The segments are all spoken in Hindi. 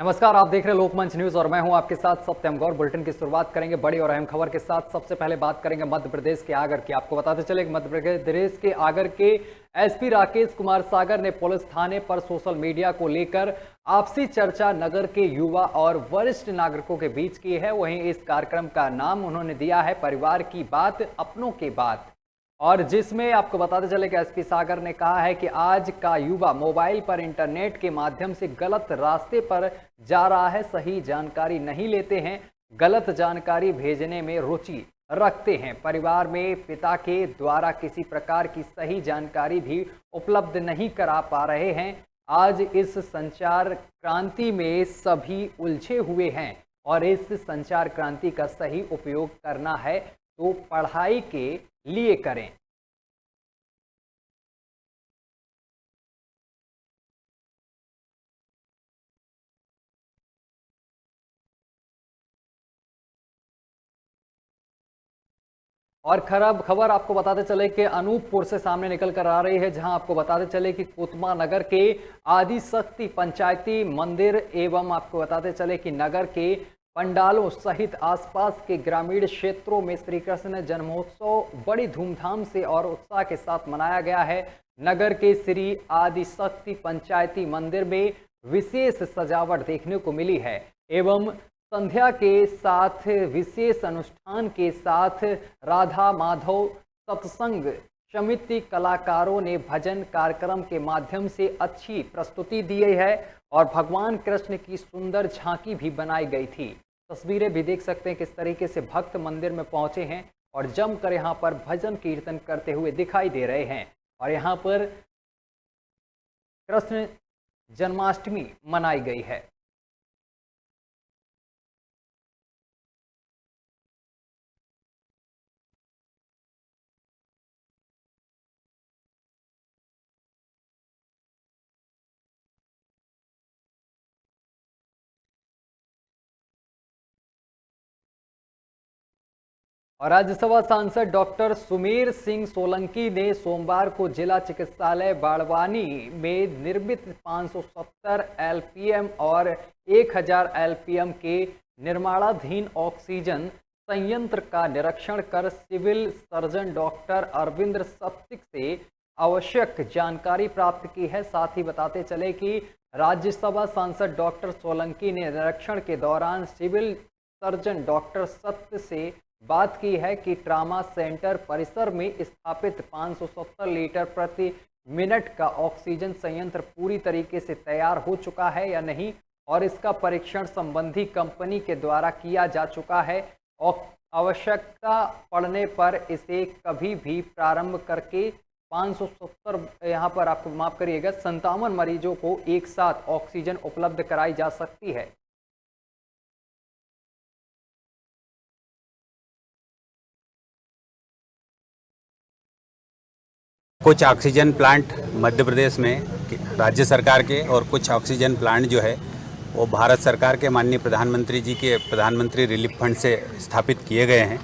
नमस्कार, आप देख रहे हैं लोकमंच न्यूज और मैं हूं आपके साथ सत्यम गौर। बुलेटिन की शुरुआत करेंगे बड़ी और अहम खबर के साथ। सबसे पहले बात करेंगे मध्य प्रदेश के आगर की। आपको बताते चले कि मध्य प्रदेश के आगर के एसपी राकेश कुमार सागर ने पुलिस थाने पर सोशल मीडिया को लेकर आपसी चर्चा नगर के युवा और वरिष्ठ नागरिकों के बीच की है। वहीं इस कार्यक्रम का नाम उन्होंने दिया है परिवार की बात अपनों के बात, और जिसमें आपको बताते चले कि एसपी सागर ने कहा है कि आज का युवा मोबाइल पर इंटरनेट के माध्यम से गलत रास्ते पर जा रहा है, सही जानकारी नहीं लेते हैं, गलत जानकारी भेजने में रुचि रखते हैं। परिवार में पिता के द्वारा किसी प्रकार की सही जानकारी भी उपलब्ध नहीं करा पा रहे हैं। आज इस संचार क्रांति में सभी उलझे हुए हैं और इस संचार क्रांति का सही उपयोग करना है तो पढ़ाई के लिए करें। और खराब खबर आपको बताते चले कि अनूपपुर से सामने निकल कर आ रही है, जहां आपको बताते चले कि कोतमा नगर के आदिशक्ति पंचायती मंदिर एवं आपको बताते चले कि नगर के पंडालों सहित आसपास के ग्रामीण क्षेत्रों में श्री कृष्ण जन्मोत्सव बड़ी धूमधाम से और उत्साह के साथ मनाया गया है। नगर के श्री आदिशक्ति पंचायती मंदिर में विशेष सजावट देखने को मिली है एवं संध्या के साथ विशेष अनुष्ठान के साथ राधा माधव सत्संग समिति कलाकारों ने भजन कार्यक्रम के माध्यम से अच्छी प्रस्तुति दी है और भगवान कृष्ण की सुंदर झांकी भी बनाई गई थी। तस्वीरें भी देख सकते हैं किस तरीके से भक्त मंदिर में पहुंचे हैं और जमकर यहां पर भजन कीर्तन करते हुए दिखाई दे रहे हैं। और यहां पर कृष्ण जन्माष्टमी मनाई गई है। और राज्यसभा सांसद डॉक्टर सुमेर सिंह सोलंकी ने सोमवार को जिला चिकित्सालय बाड़वानी में निर्मित 570 एलपीएम और 1000 एलपीएम के निर्माणाधीन ऑक्सीजन संयंत्र का निरीक्षण कर सिविल सर्जन डॉक्टर अरविंद सप्तिक से आवश्यक जानकारी प्राप्त की है। साथ ही बताते चले कि राज्यसभा सांसद डॉक्टर सोलंकी ने निरीक्षण के दौरान सिविल सर्जन डॉक्टर सत्य से बात की है कि ट्रामा सेंटर परिसर में स्थापित 570 लीटर प्रति मिनट का ऑक्सीजन संयंत्र पूरी तरीके से तैयार हो चुका है या नहीं और इसका परीक्षण संबंधी कंपनी के द्वारा किया जा चुका है और आवश्यकता पड़ने पर इसे कभी भी प्रारंभ करके 570 यहाँ पर आपको माफ करिएगा 57 मरीजों को एक साथ ऑक्सीजन उपलब्ध कराई जा सकती है। कुछ ऑक्सीजन प्लांट मध्य प्रदेश में राज्य सरकार के और कुछ ऑक्सीजन प्लांट जो है वो भारत सरकार के माननीय प्रधानमंत्री जी के प्रधानमंत्री रिलीफ फंड से स्थापित किए गए हैं।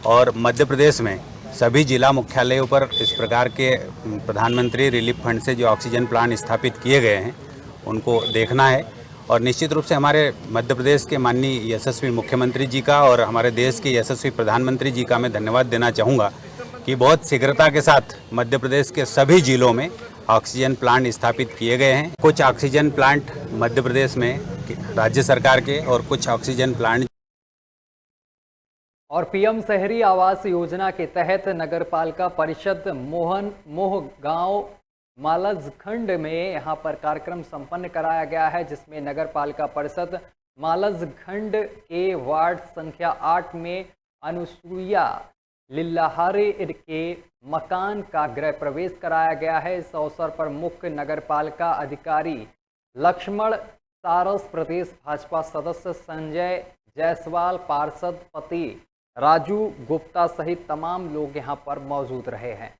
और मध्य प्रदेश में सभी जिला मुख्यालयों पर इस प्रकार के प्रधानमंत्री रिलीफ फंड से जो ऑक्सीजन प्लांट स्थापित किए गए हैं उनको देखना है। और निश्चित रूप से हमारे मध्य प्रदेश के माननीय यशस्वी मुख्यमंत्री जी का और हमारे देश के यशस्वी प्रधानमंत्री जी का मैं धन्यवाद देना चाहूँगा कि बहुत शीघ्रता के साथ मध्य प्रदेश के सभी जिलों में ऑक्सीजन प्लांट स्थापित किए गए हैं। कुछ ऑक्सीजन प्लांट मध्य प्रदेश में राज्य सरकार के और कुछ ऑक्सीजन प्लांट और पीएम शहरी आवास योजना के तहत नगरपालिका परिषद मोह गांव मालजखंड में यहां पर कार्यक्रम संपन्न कराया गया है, जिसमें नगरपालिका परिषद मालजखंड के वार्ड संख्या 8 में अनुसुईया लिल्लाहारे के मकान का गृह प्रवेश कराया गया है। इस अवसर पर मुख्य नगरपालिका अधिकारी लक्ष्मण सारस, प्रदेश भाजपा सदस्य संजय जायसवाल, पार्षद पति राजू गुप्ता सहित तमाम लोग यहां पर मौजूद रहे हैं।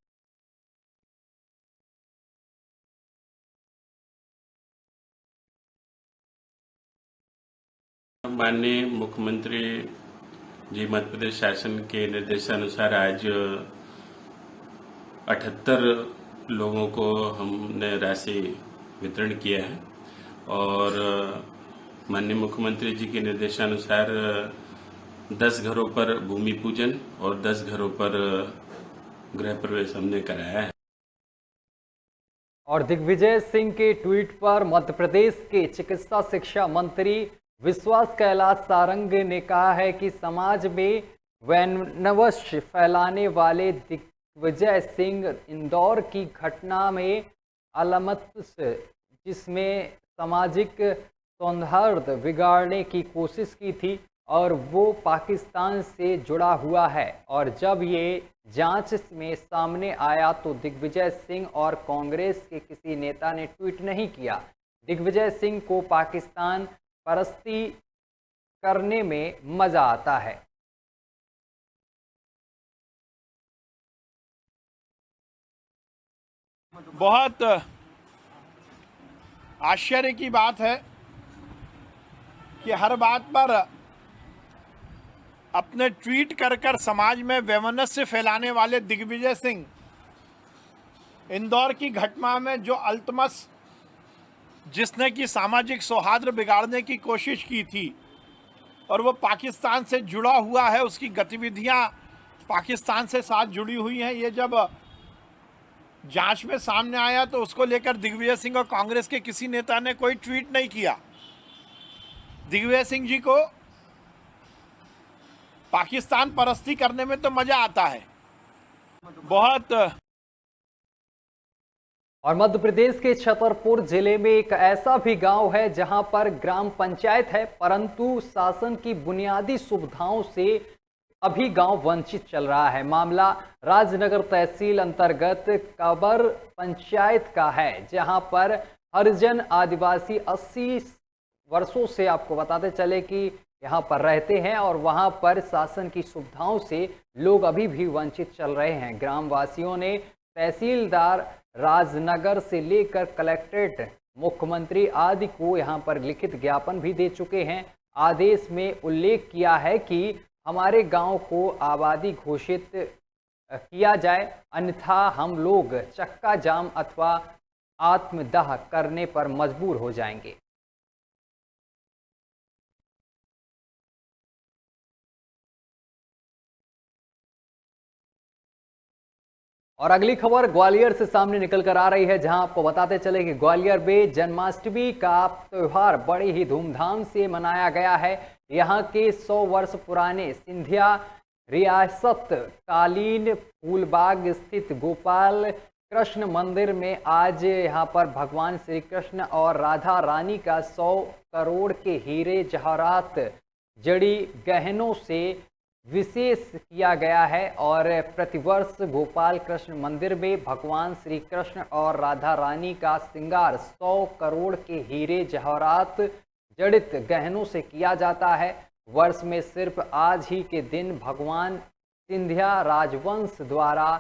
माननीय मुख्यमंत्री जी मध्य प्रदेश शासन के निर्देशानुसार आज 78 लोगों को हमने राशि वितरण किया है और माननीय मुख्यमंत्री जी के निर्देशानुसार 10 घरों पर भूमि पूजन और 10 घरों पर गृह प्रवेश हमने कराया है। और दिग्विजय सिंह के ट्वीट पर मध्य प्रदेश के चिकित्सा शिक्षा मंत्री विश्वास कैलाश सारंग ने कहा है कि समाज में वैमनस्य फैलाने वाले दिग्विजय सिंह इंदौर की घटना में अलमत जिसमें सामाजिक सौहार्द बिगाड़ने की कोशिश की थी और वो पाकिस्तान से जुड़ा हुआ है। और जब ये जांच में सामने आया तो दिग्विजय सिंह और कांग्रेस के किसी नेता ने ट्वीट नहीं किया। दिग्विजय सिंह को पाकिस्तान परस्ती करने में मजा आता है। बहुत आश्चर्य की बात है कि हर बात पर अपने ट्वीट कर कर समाज में वैमनस्य फैलाने वाले दिग्विजय सिंह इंदौर की घटना में जो अल्तमस जिसने की सामाजिक सौहार्द बिगाड़ने की कोशिश की थी और वो पाकिस्तान से जुड़ा हुआ है, उसकी गतिविधियां पाकिस्तान से साथ जुड़ी हुई हैं, ये जब जांच में सामने आया तो उसको लेकर दिग्विजय सिंह और कांग्रेस के किसी नेता ने कोई ट्वीट नहीं किया। दिग्विजय सिंह जी को पाकिस्तान परस्ती करने में तो मजा आता है बहुत। और मध्य प्रदेश के छतरपुर जिले में एक ऐसा भी गांव है जहां पर ग्राम पंचायत है परंतु शासन की बुनियादी सुविधाओं से अभी गांव वंचित चल रहा है। मामला राजनगर तहसील अंतर्गत कबर पंचायत का है जहां पर हरिजन आदिवासी 80 वर्षों से, आपको बताते चले कि यहाँ पर रहते हैं और वहाँ पर शासन की सुविधाओं से लोग अभी भी वंचित चल रहे हैं। ग्रामवासियों ने तहसीलदार राजनगर से लेकर कलेक्ट्रेट, मुख्यमंत्री आदि को यहाँ पर लिखित ज्ञापन भी दे चुके हैं। आदेश में उल्लेख किया है कि हमारे गांव को आबादी घोषित किया जाए, अन्यथा हम लोग चक्का जाम अथवा आत्मदाह करने पर मजबूर हो जाएंगे। और अगली खबर ग्वालियर से सामने निकल कर आ रही है जहां आपको बताते चले कि ग्वालियर में जन्माष्टमी का त्यौहार बड़े ही धूमधाम से मनाया गया है। यहां के 100 वर्ष पुराने सिंधिया रियासत कालीन फूलबाग स्थित गोपाल कृष्ण मंदिर में आज यहां पर भगवान श्री कृष्ण और राधा रानी का 100 करोड़ के हीरे जवाहरात जड़ी गहनों से विशेष किया गया है। और प्रतिवर्ष गोपाल कृष्ण मंदिर में भगवान श्री कृष्ण और राधा रानी का श्रृंगार 100 करोड़ के हीरे जवाहरात जड़ित गहनों से किया जाता है। वर्ष में सिर्फ आज ही के दिन भगवान सिंधिया राजवंश द्वारा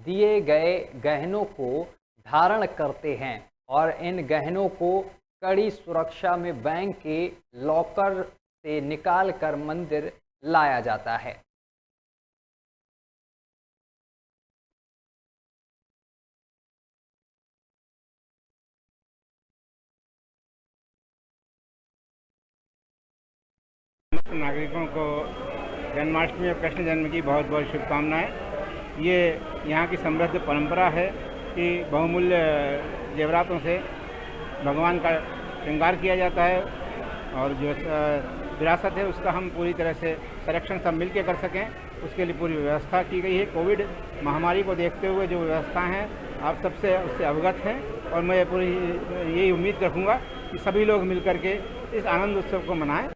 दिए गए गहनों को धारण करते हैं और इन गहनों को कड़ी सुरक्षा में बैंक के लॉकर से निकाल कर मंदिर लाया जाता है। नागरिकों को जन्माष्टमी और कृष्ण जन्म की बहुत बहुत शुभकामनाएं। ये यहाँ की समृद्ध परंपरा है कि बहुमूल्य जेवरातों से भगवान का श्रृंगार किया जाता है और जो विरासत है उसका हम पूरी तरह से संरक्षण सब मिल के कर सकें, उसके लिए पूरी व्यवस्था की गई है। कोविड महामारी को देखते हुए जो व्यवस्था हैं आप सबसे उससे अवगत हैं और मैं पूरी यही उम्मीद रखूँगा कि सभी लोग मिल कर के इस आनंद उत्सव को मनाएं।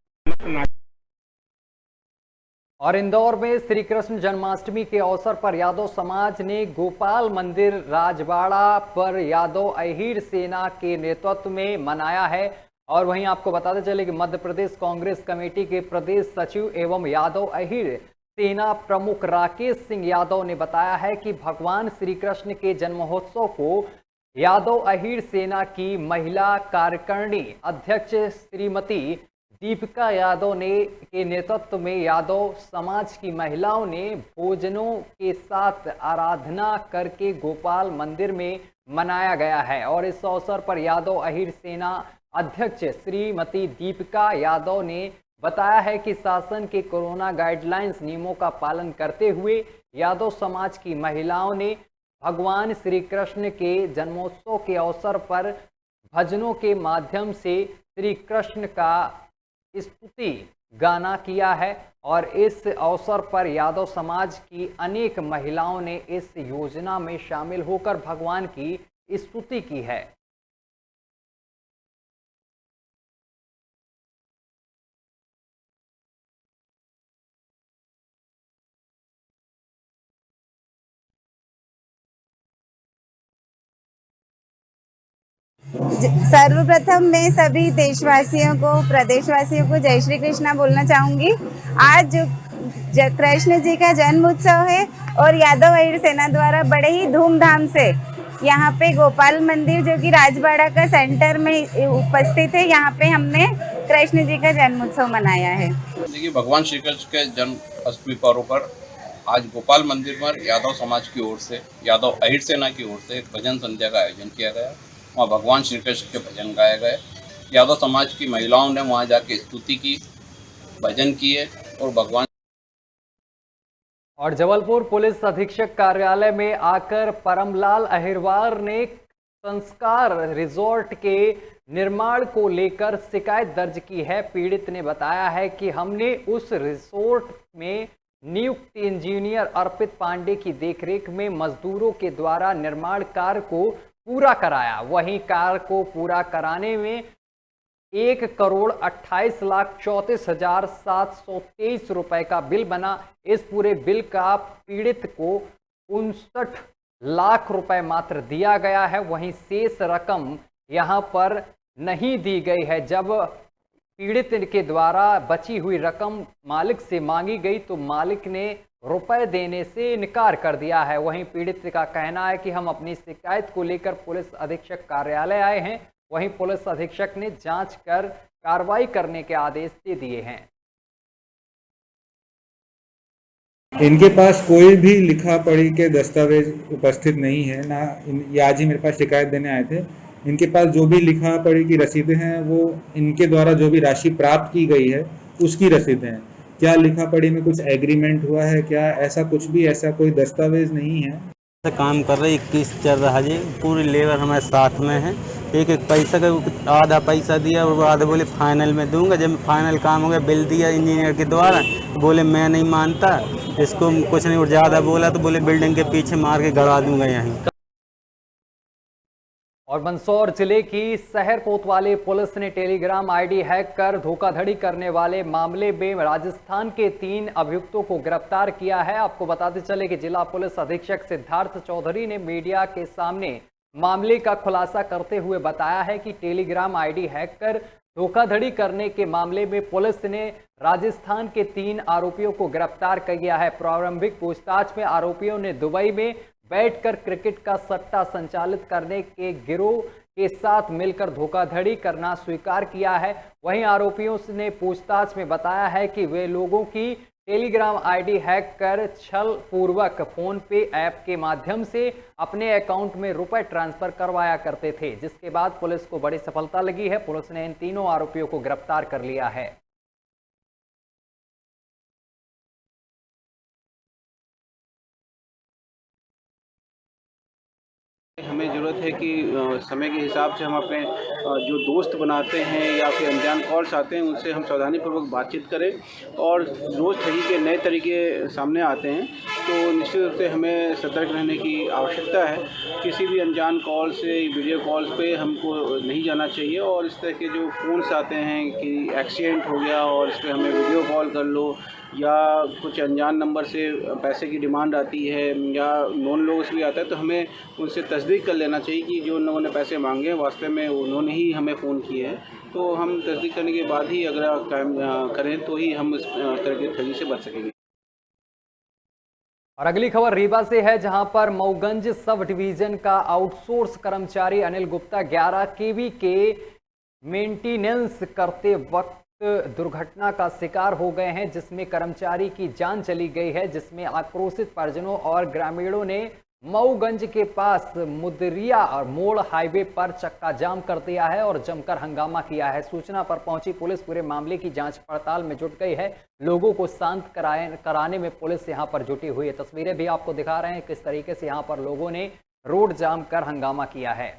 और इंदौर में श्री कृष्ण जन्माष्टमी के अवसर पर यादव समाज ने गोपाल मंदिर राजवाड़ा पर यादव अहीर सेना के नेतृत्व में मनाया है। और वहीं आपको बताते चले कि मध्य प्रदेश कांग्रेस कमेटी के प्रदेश सचिव एवं यादव अहीर सेना प्रमुख राकेश सिंह यादव ने बताया है कि भगवान श्री कृष्ण के जन्मोत्सव को यादव अहीर सेना की महिला कार्यकारिणी अध्यक्ष श्रीमती दीपिका यादव ने के नेतृत्व में यादव समाज की महिलाओं ने भोजनों के साथ आराधना करके गोपाल मंदिर में मनाया गया है। और इस अवसर पर यादव अहीर सेना अध्यक्ष श्रीमती दीपिका यादव ने बताया है कि शासन के कोरोना गाइडलाइंस नियमों का पालन करते हुए यादव समाज की महिलाओं ने भगवान श्री कृष्ण के जन्मोत्सव के अवसर पर भजनों के माध्यम से श्री कृष्ण का स्तुति गाना किया है और इस अवसर पर यादव समाज की अनेक महिलाओं ने इस योजना में शामिल होकर भगवान की स्तुति की है। सर्वप्रथम मैं सभी देशवासियों को, प्रदेशवासियों को जय श्री कृष्णा बोलना चाहूँगी। आज कृष्ण जी का जन्म उत्सव है और यादव अहिर सेना द्वारा बड़े ही धूमधाम से यहाँ पे गोपाल मंदिर, जो कि राजवाड़ा का सेंटर में उपस्थित है, यहाँ पे हमने कृष्ण जी का जन्म उत्सव मनाया है। देखिए, भगवान श्री कृष्ण के जन्म अष्टमी पर्व पर आज गोपाल मंदिर पर यादव समाज की ओर से, यादव अहिर सेना की ओर से एक भजन संध्या का आयोजन किया गया। वहाँ भगवान श्री कृष्ण के भजन गाए गए। यादव समाज की महिलाओं ने वहाँ जाके स्तुति की, भजन किए और भगवान। और जबलपुर पुलिस अधीक्षक कार्यालय में आकर परमलाल अहिरवार ने संस्कार रिजॉर्ट के निर्माण को लेकर शिकायत दर्ज की है। पीड़ित ने बताया है कि हमने उस रिसोर्ट में नियुक्त इंजीनियर अर्पित पांडे की देखरेख में मजदूरों के द्वारा निर्माण कार्य को पूरा कराया। वहीं कार्य को पूरा कराने में 1,28,34,723 रुपए का बिल बना। इस पूरे बिल का पीड़ित को 59 लाख रुपए मात्र दिया गया है। वहीं शेष रकम यहां पर नहीं दी गई है। जब पीड़ित के द्वारा बची हुई रकम मालिक से मांगी गई तो मालिक ने रुपए देने से इनकार कर दिया है। वहीं पीड़ित का कहना है कि हम अपनी शिकायत को लेकर पुलिस अधीक्षक कार्यालय आए हैं। वहीं पुलिस अधीक्षक ने जांच कर कार्रवाई करने के आदेश दे दिए हैं। इनके पास कोई भी लिखा पढ़ी के दस्तावेज उपस्थित नहीं है ना। ये आज ही मेरे पास शिकायत देने आए थे। इनके पास जो भी लिखा पढ़ी की रसीदें हैं वो इनके द्वारा जो भी राशि प्राप्त की गई है उसकी रसीदें हैं। क्या लिखा पढ़ी में कुछ एग्रीमेंट हुआ है क्या, ऐसा कुछ भी, ऐसा कोई दस्तावेज नहीं है। काम कर रहे 21 चल रहा जी, पूरी लेबर हमारे साथ में है। एक पैसा का आधा पैसा दिया और आधा बोले फाइनल में दूंगा। जब फाइनल काम हो गया, बिल दिया इंजीनियर के द्वारा, बोले मैं नहीं मानता इसको, कुछ नहीं, और ज़्यादा बोला तो बोले बिल्डिंग के पीछे मार के गड़ा दूंगा यहीं। और मंदसौर जिले की शहर कोतवाली पुलिस ने टेलीग्राम आईडी हैक कर धोखाधड़ी करने वाले मामले में राजस्थान के 3 अभियुक्तों को गिरफ्तार किया है। आपको बताते चले कि जिला पुलिस अधीक्षक सिद्धार्थ चौधरी ने मीडिया के सामने मामले का खुलासा करते हुए बताया है कि टेलीग्राम आईडी हैक कर धोखाधड़ी करने के मामले में पुलिस ने राजस्थान के 3 आरोपियों को गिरफ्तार किया है। प्रारंभिक पूछताछ में आरोपियों ने दुबई में बैठकर क्रिकेट का सट्टा संचालित करने के गिरोह के साथ मिलकर धोखाधड़ी करना स्वीकार किया है। वहीं आरोपियों ने पूछताछ में बताया है कि वे लोगों की टेलीग्राम आईडी हैक कर छल पूर्वक फोन पे ऐप के माध्यम से अपने अकाउंट में रुपए ट्रांसफर करवाया करते थे, जिसके बाद पुलिस को बड़ी सफलता लगी है। पुलिस ने इन तीनों आरोपियों को गिरफ्तार कर लिया है। हमें ज़रूरत है कि समय के हिसाब से हम अपने जो दोस्त बनाते हैं या फिर अनजान कॉल्स आते हैं उनसे हम सावधानीपूर्वक बातचीत करें। और रोज़ ठगी के नए तरीके सामने आते हैं तो निश्चित रूप से हमें सतर्क रहने की आवश्यकता है। किसी भी अनजान कॉल से, वीडियो कॉल्स पे हमको नहीं जाना चाहिए। और इस तरह के जो फ़ोन्स आते हैं कि एक्सीडेंट हो गया और इस पर हमें वीडियो कॉल कर लो, या कुछ अनजान नंबर से पैसे की डिमांड आती है, या नॉन लोगों से भी आता है, तो हमें उनसे तस्दीक कर लेना चाहिए कि जो उन लोगों ने पैसे मांगे हैं वास्तव में उन्होंने ही हमें फ़ोन किए हैं। तो हम तस्दीक करने के बाद ही अगर काम करें तो ही हम इस तरह की ठगी से बच सकेंगे। और अगली खबर रीवा से है, जहां पर मऊगंज सब डिवीजन का आउटसोर्स कर्मचारी अनिल गुप्ता 11 केवी के मेंटेनेंस करते वक्त दुर्घटना का शिकार हो गए हैं, जिसमें कर्मचारी की जान चली गई है, जिसमें आक्रोशित परिजनों और ग्रामीणों ने मऊगंज के पास मुदरिया और मोड़ हाईवे पर चक्का जाम कर दिया है और जमकर हंगामा किया है। सूचना पर पहुंची पुलिस पूरे मामले की जांच पड़ताल में जुट गई है। लोगों को शांत कराने में पुलिस यहां पर जुटी हुई है। तस्वीरें भी आपको दिखा रहे हैं किस तरीके से यहां पर लोगों ने रोड जाम कर हंगामा किया है।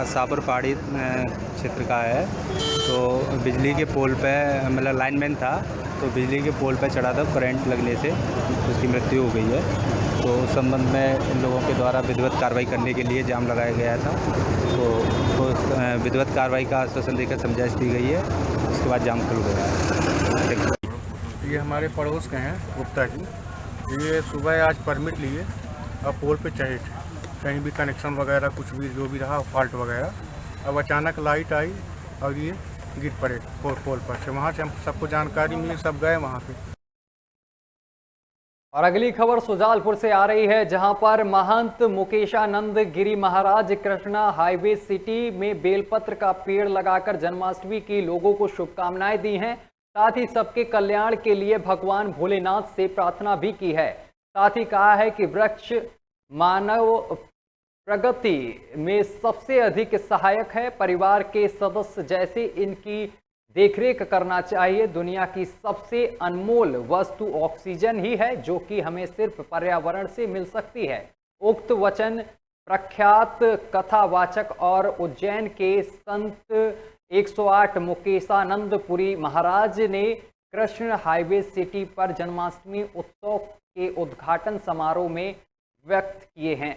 सापुर पहाड़ी क्षेत्र का है। तो बिजली के पोल पे मतलब लाइनमैन था, तो बिजली के पोल पे चढ़ा था, करंट लगने से उसकी मृत्यु हो गई है। तो उस संबंध में इन लोगों के द्वारा विधिवत कार्रवाई करने के लिए जाम लगाया गया था। तो विधिवत कार्रवाई का आश्वासन देकर समझाइश दी गई है, उसके बाद जाम खुल गया है। ये हमारे पड़ोस के हैं गुप्ता जी। ये सुबह आज परमिट लिए और पोल पे चढ़े थे, कहीं भी कनेक्शन वगैरह कुछ भी जो भी रहा फॉल्ट वगैरह। अब अचानक लाइट आई और ये गिर पड़े पोल पर से। वहाँ से हम सबको जानकारी मिली, सब गए वहाँ पे। और अगली खबर सुजालपुर से आ रही है, जहां पर महंत मुकेशानंद गिरी महाराज कृष्णा हाईवे सिटी में बेलपत्र का पेड़ लगाकर जन्माष्टमी की लोगों को शुभकामनाएं दी हैं। साथ ही सबके कल्याण के लिए भगवान भोलेनाथ से प्रार्थना भी की है। साथ ही कहा है कि वृक्ष मानव प्रगति में सबसे अधिक सहायक है। परिवार के सदस्य जैसे इनकी देखरेख करना चाहिए। दुनिया की सबसे अनमोल वस्तु ऑक्सीजन ही है, जो कि हमें सिर्फ पर्यावरण से मिल सकती है। उक्त वचन प्रख्यात कथावाचक और उज्जैन के संत 108 मुकेशानंदपुरी महाराज ने कृष्ण हाईवे सिटी पर जन्माष्टमी उत्सव के उद्घाटन समारोह में व्यक्त किए हैं।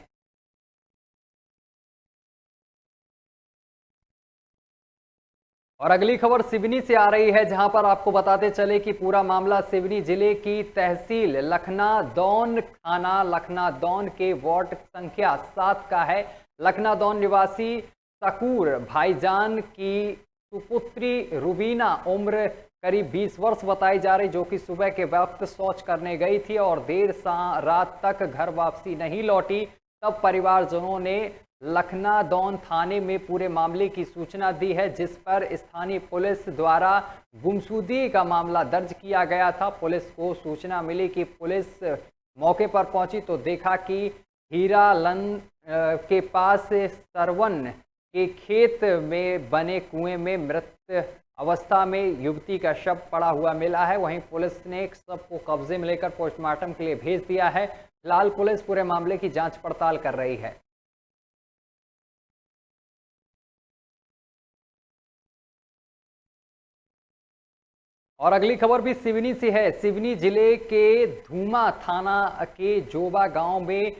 और अगली खबर सिवनी से आ रही है, जहां पर आपको बताते चले कि पूरा मामला सिवनी जिले की तहसील लखनादौन थाना लखनादौन के वार्ड संख्या 7 का है। लखनादौन निवासी शकूर भाईजान की सुपुत्री रुबीना उम्र करीब 20 वर्ष बताई जा रही, जो कि सुबह के वक्त शौच करने गई थी और देर रात तक घर वापसी नहीं लौटी। तब परिवारजनों ने लखनादौन थाने में पूरे मामले की सूचना दी है, जिस पर स्थानीय पुलिस द्वारा गुमशुदगी का मामला दर्ज किया गया था। पुलिस को सूचना मिली कि पुलिस मौके पर पहुंची तो देखा कि हीरालन के पास सरवन के खेत में बने कुएं में मृत अवस्था में युवती का शव पड़ा हुआ मिला है। वहीं पुलिस ने शव को कब्जे में लेकर पोस्टमार्टम के लिए भेज दिया है। फिलहाल पुलिस पूरे मामले की जांच पड़ताल कर रही है। और अगली खबर भी सिवनी से है। सिवनी जिले के धूमा थाना के जोबा गांव में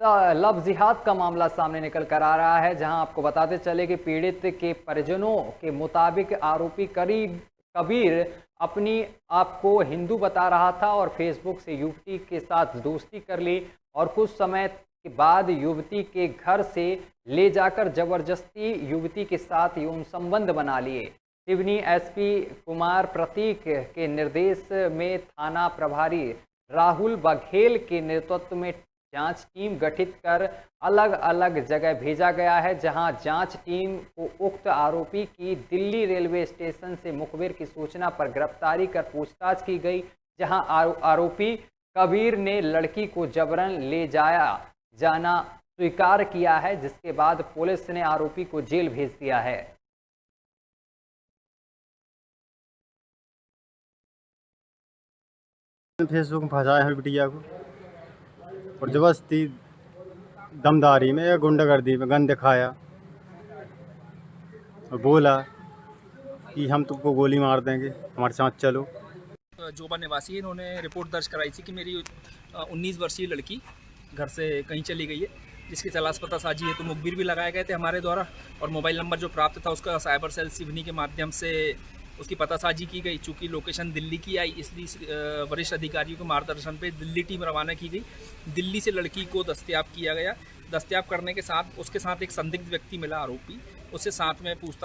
लव जिहाद का मामला सामने निकल कर आ रहा है, जहां आपको बताते चले कि पीड़ित के परिजनों के मुताबिक आरोपी कबीर अपनी आप को हिंदू बता रहा था और फेसबुक से युवती के साथ दोस्ती कर ली और कुछ समय के बाद युवती के घर से ले जाकर जबरदस्ती युवती के साथ यौन संबंध बना लिए। सिवनी एसपी कुमार प्रतीक के निर्देश में थाना प्रभारी राहुल बघेल के नेतृत्व में जांच टीम गठित कर अलग अलग जगह भेजा गया है, जहां जांच टीम को उक्त आरोपी की दिल्ली रेलवे स्टेशन से मुखबिर की सूचना पर गिरफ्तारी कर पूछताछ की गई, जहां आरोपी कबीर ने लड़की को जबरन ले जाना स्वीकार किया है, जिसके बाद पुलिस ने आरोपी को जेल भेज दिया है। फेसबुक में फंसाया है बिटिया को और जबरदस्ती दमदारी में या गुंडागर्दी में गन दिखाया और बोला कि हम तुमको गोली मार देंगे, हमारे साथ चलो। जोबा निवासी इन्होंने रिपोर्ट दर्ज कराई थी कि मेरी 19 वर्षीय लड़की घर से कहीं चली गई है, जिसकी तलाश पता साजी है। तो मुखबिर भी लगाए गए थे हमारे द्वारा और मोबाइल नंबर जो प्राप्त था उसका साइबर सेल सिवनी के माध्यम से उसकी पतासाजी की गई। चूँकि लोकेशन दिल्ली की आई, इसलिए वरिष्ठ अधिकारियों के मार्गदर्शन पे दिल्ली टीम रवाना की गई। दिल्ली से लड़की को दस्तयाब किया गया। दस्तयाब करने के साथ उसके साथ एक संदिग्ध व्यक्ति मिला आरोपी, उससे साथ में पूछताछ।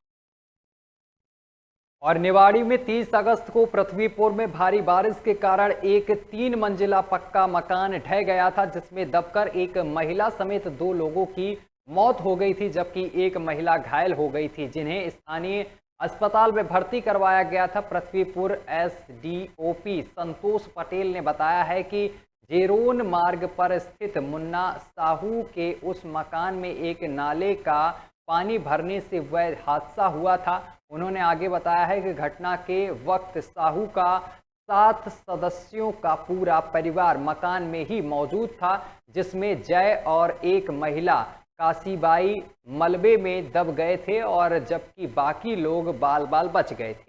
और निवाड़ी में 30 अगस्त को पृथ्वीपुर में भारी बारिश के कारण एक 3 मंजिला पक्का मकान ढह गया था, जिसमें दबकर एक महिला समेत 2 लोगों की मौत हो गई थी, जबकि एक महिला घायल हो गई थी, जिन्हें स्थानीय अस्पताल में भर्ती करवाया गया था। पृथ्वीपुर एसडीओपी संतोष पटेल ने बताया है कि जेरोन मार्ग पर स्थित मुन्ना साहू के उस मकान में एक नाले का पानी भरने से वह हादसा हुआ था। उन्होंने आगे बताया है कि घटना के वक्त साहू का 7 सदस्यों का पूरा परिवार मकान में ही मौजूद था, जिसमें जय और एक महिला काशीबाई मलबे में दब गए थे और जबकि बाकी लोग बाल बाल बच गए थे।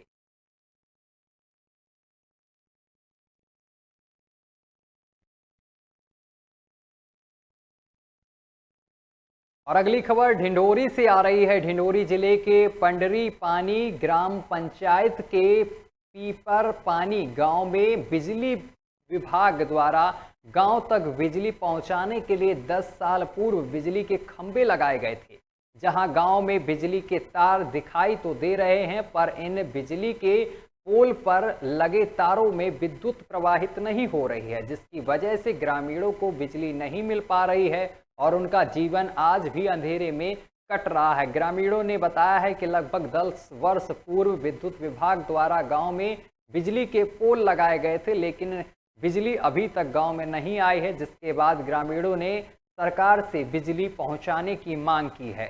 और अगली खबर ढिंढोरी से आ रही है। ढिंढोरी जिले के पंडरी पानी ग्राम पंचायत के पीपर पानी गांव में बिजली विभाग द्वारा गांव तक बिजली पहुंचाने के लिए 10 साल पूर्व बिजली के खंभे लगाए गए थे, जहां गांव में बिजली के तार दिखाई तो दे रहे हैं, पर इन बिजली के पोल पर लगे तारों में विद्युत प्रवाहित नहीं हो रही है, जिसकी वजह से ग्रामीणों को बिजली नहीं मिल पा रही है और उनका जीवन आज भी अंधेरे में कट रहा है। ग्रामीणों ने बताया है कि लगभग 10 वर्ष पूर्व विद्युत विभाग द्वारा गांव में बिजली के पोल लगाए गए थे, लेकिन बिजली अभी तक गांव में नहीं आई है, जिसके बाद ग्रामीणों ने सरकार से बिजली पहुंचाने की मांग की है।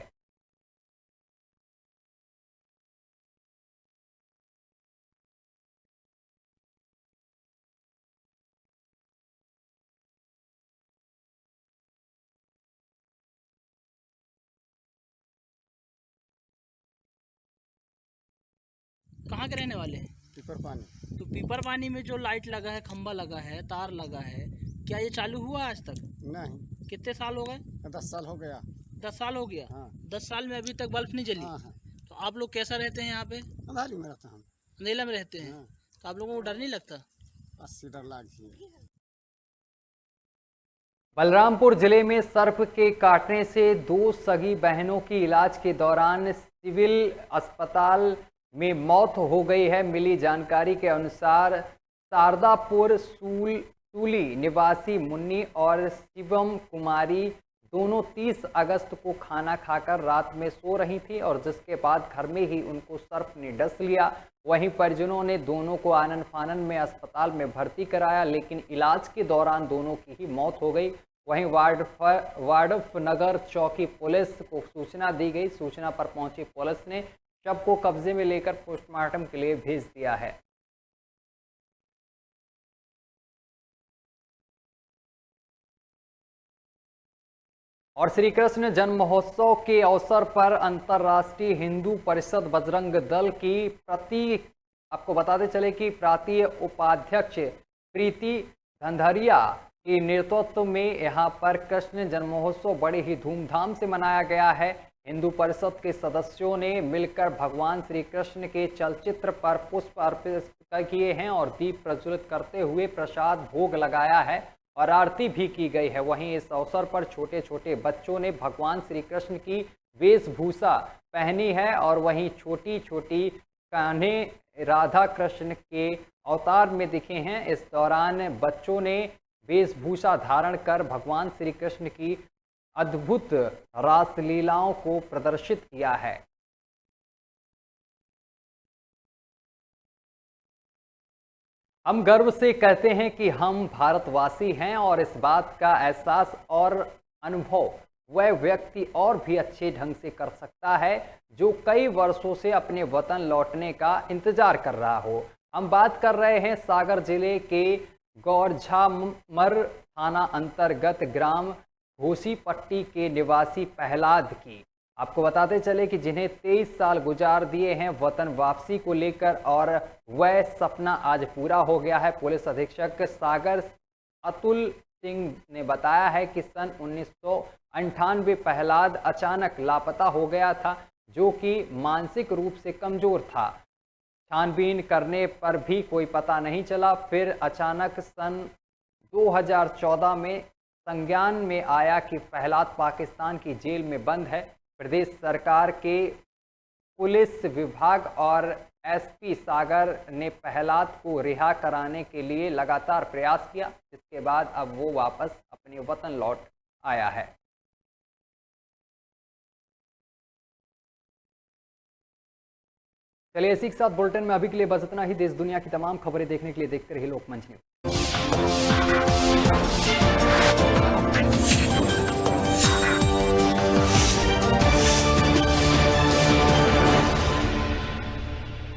कहाँ के रहने वाले हैं? पीपर पानी। तो पीपर पानी में जो लाइट लगा है, खंबा लगा है, तार लगा है, क्या ये चालू हुआ आज तक? नहीं। कितने साल हो गए? 10 साल हो गया। 10 साल हो गया? हाँ। 10 साल में अभी तक बल्ब नहीं जली? हाँ, हाँ। तो आप लोग कैसा रहते हैं यहाँ पे? अंधेरे में रहते हैं। अंधेला में रहते हैं? हाँ। तो आप लोगों को डर नहीं लगता? 80 डर लागी। बलरामपुर जिले में सर्प के काटने से 2 सगी बहनों की इलाज के दौरान सिविल अस्पताल में मौत हो गई है। मिली जानकारी के अनुसार शारदापुर सूली निवासी मुन्नी और शिवम कुमारी दोनों 30 अगस्त को खाना खाकर रात में सो रही थी और जिसके बाद घर में ही उनको सर्प ने डस लिया। वहीं परिजनों ने दोनों को आनन फानन में अस्पताल में भर्ती कराया, लेकिन इलाज के दौरान दोनों की ही मौत हो गई। वहीं वार्डफ नगर चौकी पुलिस को सूचना दी गई। सूचना पर पहुंची पुलिस ने शव को कब्जे में लेकर पोस्टमार्टम के लिए भेज दिया है। और श्री कृष्ण जन्म महोत्सव के अवसर पर अंतर्राष्ट्रीय हिंदू परिषद बजरंग दल की आपको बताते चले कि प्रांतीय उपाध्यक्ष प्रीति धंधरिया के नेतृत्व में यहाँ पर कृष्ण जन्म महोत्सव बड़े ही धूमधाम से मनाया गया है। हिंदू परिषद के सदस्यों ने मिलकर भगवान श्री कृष्ण के चलचित्र पर पुष्प अर्पित किए हैं और दीप प्रज्वलित करते हुए प्रसाद भोग लगाया है और आरती भी की गई है। वहीं इस अवसर पर छोटे छोटे बच्चों ने भगवान श्री कृष्ण की वेशभूषा पहनी है और वहीं छोटी छोटी कान्हे राधा कृष्ण के अवतार में दिखे हैं। इस दौरान बच्चों ने वेशभूषा धारण कर भगवान श्री कृष्ण की अद्भुत रासलीलाओं को प्रदर्शित किया है। हम गर्व से कहते हैं कि हम भारतवासी हैं और इस बात का एहसास और अनुभव वह व्यक्ति और भी अच्छे ढंग से कर सकता है जो कई वर्षों से अपने वतन लौटने का इंतजार कर रहा हो। हम बात कर रहे हैं सागर जिले के गौरझामर थाना अंतर्गत ग्राम घोसीपट्टी के निवासी प्रहलाद की। आपको बताते चले कि जिन्हें 23 साल गुजार दिए हैं वतन वापसी को लेकर और वह सपना आज पूरा हो गया है। पुलिस अधीक्षक सागर अतुल सिंह ने बताया है कि सन 1998 प्रहलाद अचानक लापता हो गया था, जो कि मानसिक रूप से कमजोर था। छानबीन करने पर भी कोई पता नहीं चला। फिर अचानक सन 2014 में संज्ञान में आया कि प्रहलाद पाकिस्तान की जेल में बंद है। प्रदेश सरकार के पुलिस विभाग और एसपी सागर ने प्रहलाद को रिहा कराने के लिए लगातार प्रयास किया, जिसके बाद अब वो वापस अपने वतन लौट आया है। चलिए इसी के साथ बुलेटिन में अभी के लिए बस इतना ही। देश दुनिया की तमाम खबरें देखने के लिए देखते रहिए लोकमंच न्यूज।